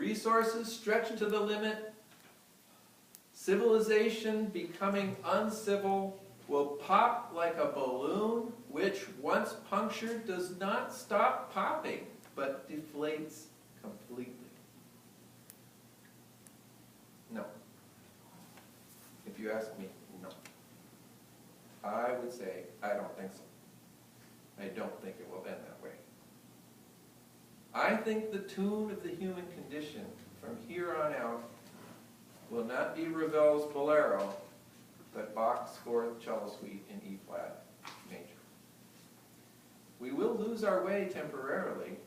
resources stretched to the limit, civilization becoming uncivil will pop like a balloon, which once punctured does not stop popping, but deflates completely. No. If you ask me, no. I would say, I don't think so. I don't think it will end that way. I think the tune of the human condition from here on out will not be Ravel's Bolero, but Bach's Fourth Cello Suite in E-flat major. We will lose our way temporarily.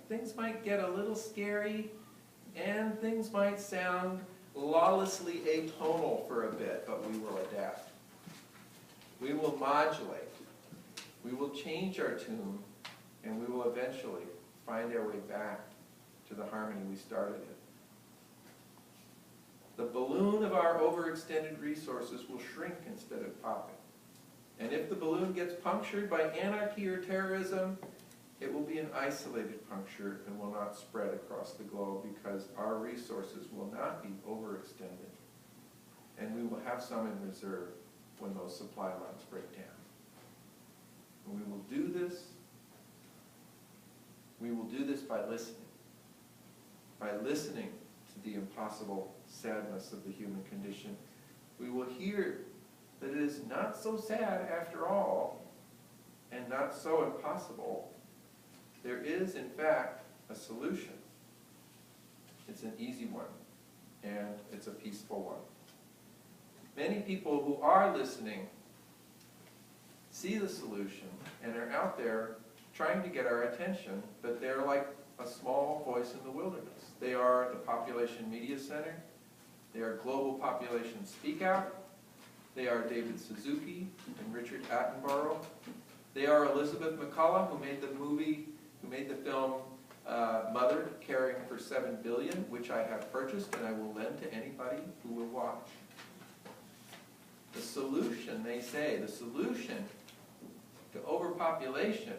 Things might get a little scary, and things might sound lawlessly atonal for a bit, but we will adapt. We will modulate. We will change our tune, and we will eventually find our way back to the harmony we started in. The balloon of our overextended resources will shrink instead of popping. And if the balloon gets punctured by anarchy or terrorism, it will be an isolated puncture and will not spread across the globe because our resources will not be overextended. And we will have some in reserve when those supply lines break down. And we will do this. We will do this by listening. By listening to the impossible sadness of the human condition, we will hear that it is not so sad after all, and not so impossible. There is, in fact, a solution. It's an easy one, and it's a peaceful one. Many people who are listening see the solution and are out there trying to get our attention, but they're like a small voice in the wilderness. They are the Population Media Center. They are Global Population Speak Out. They are David Suzuki and Richard Attenborough. They are Elizabeth McCullough, who made the film Mother, Caring for $7 Billion, which I have purchased and I will lend to anybody who will watch. The solution, they say, the solution to overpopulation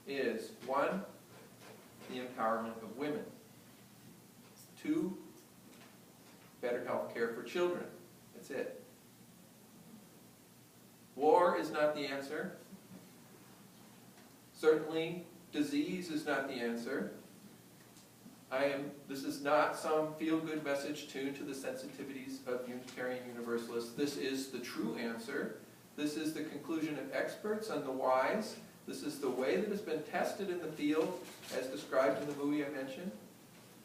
is 1, the empowerment of women. 2, better health care for children. That's it. War is not the answer. Certainly, disease is not the answer. This is not some feel-good message tuned to the sensitivities of Unitarian Universalists. This is the true answer. This is the conclusion of experts and the wise. This is the way that has been tested in the field, as described in the movie I mentioned.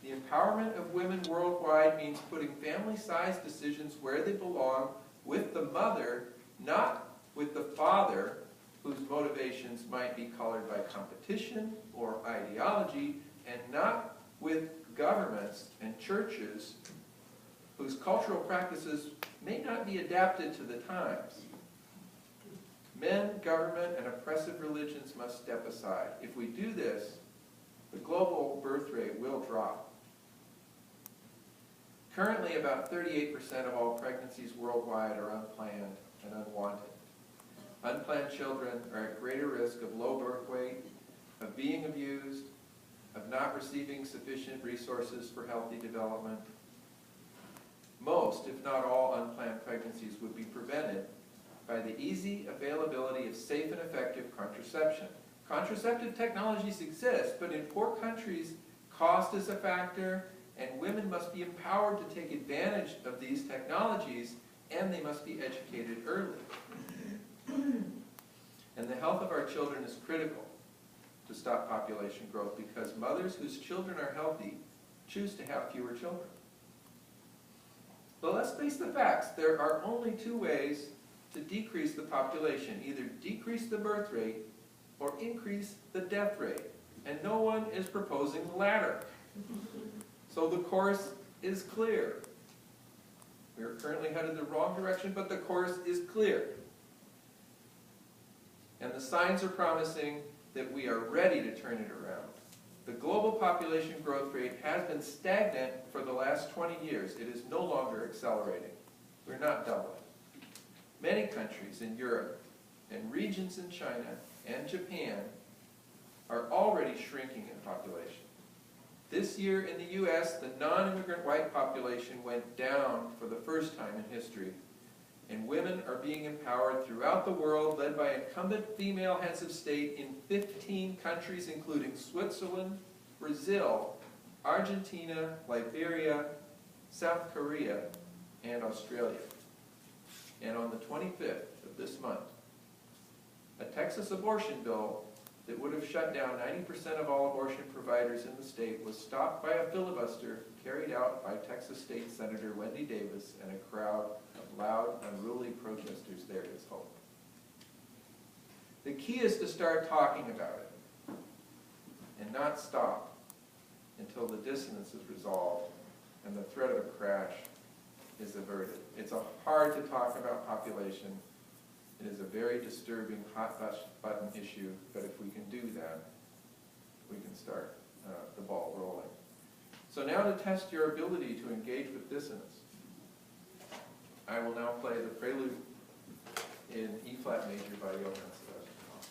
The empowerment of women worldwide means putting family-sized decisions where they belong with the mother, not with the father, whose motivations might be colored by competition or ideology, and not with governments and churches whose cultural practices may not be adapted to the times. Men, government, and oppressive religions must step aside. If we do this, the global birth rate will drop. Currently, about 38% of all pregnancies worldwide are unplanned and unwanted. Unplanned children are at greater risk of low birth weight, of being abused, of not receiving sufficient resources for healthy development. Most, if not all, unplanned pregnancies would be prevented by the easy availability of safe and effective contraception. Contraceptive technologies exist, but in poor countries, cost is a factor, and women must be empowered to take advantage of these technologies, and they must be educated early. And the health of our children is critical to stop population growth because mothers whose children are healthy choose to have fewer children. But let's face the facts. There are only 2 ways to decrease the population. Either decrease the birth rate or increase the death rate. And no one is proposing the latter. So the course is clear. We are currently headed the wrong direction, but the course is clear. And the signs are promising that we are ready to turn it around. The global population growth rate has been stagnant for the last 20 years. It is no longer accelerating. We're not doubling. Many countries in Europe and regions in China and Japan are already shrinking in population. This year in the U.S., the non-immigrant white population went down for the first time in history, and women are being empowered throughout the world, led by incumbent female heads of state in 15 countries, including Switzerland, Brazil, Argentina, Liberia, South Korea, and Australia. And on the 25th of this month, a Texas abortion bill that would have shut down 90% of all abortion providers in the state was stopped by a filibuster carried out by Texas State Senator Wendy Davis and a crowd of loud, unruly protesters there is hope. The key is to start talking about it and not stop until the dissonance is resolved and the threat of a crash is averted. It's hard to talk about population. It is a very disturbing, hot-button issue, but if we can do that, we can start the ball rolling. So now to test your ability to engage with dissonance, I will now play the prelude in E-flat major by Johann Sebastian Bach.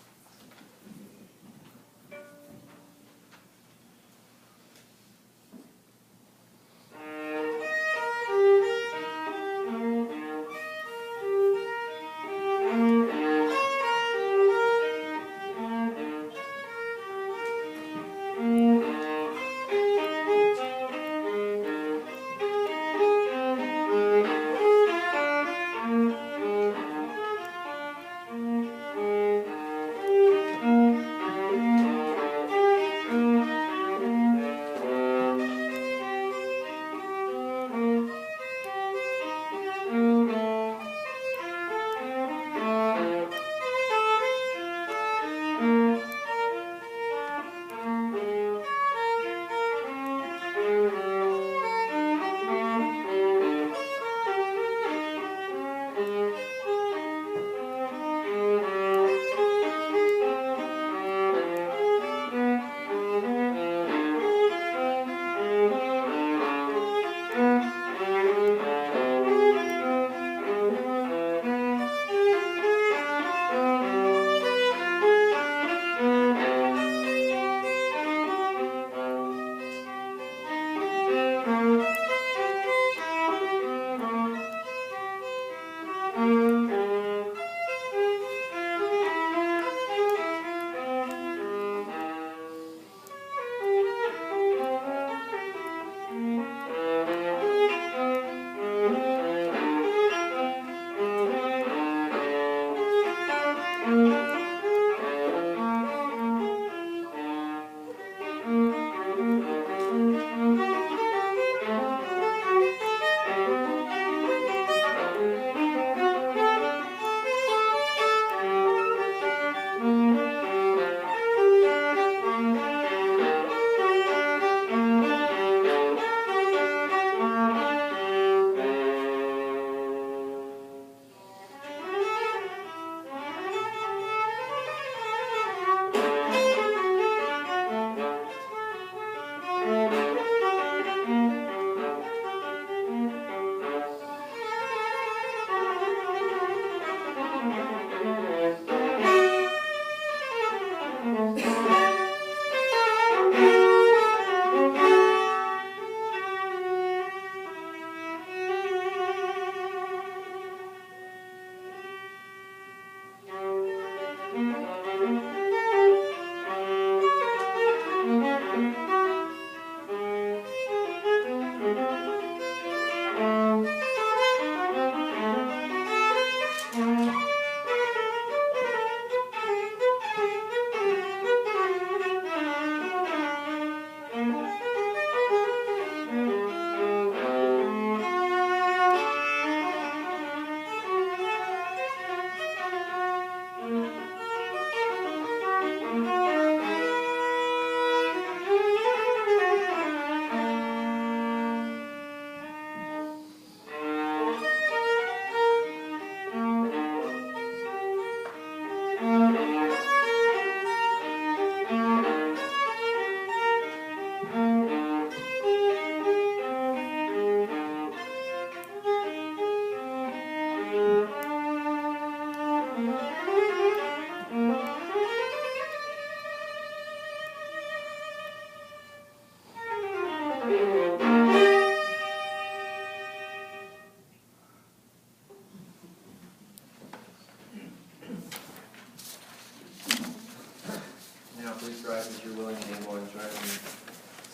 please rise as you're willing and able and join me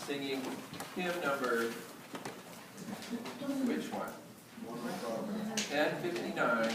singing hymn number, which one? 1059.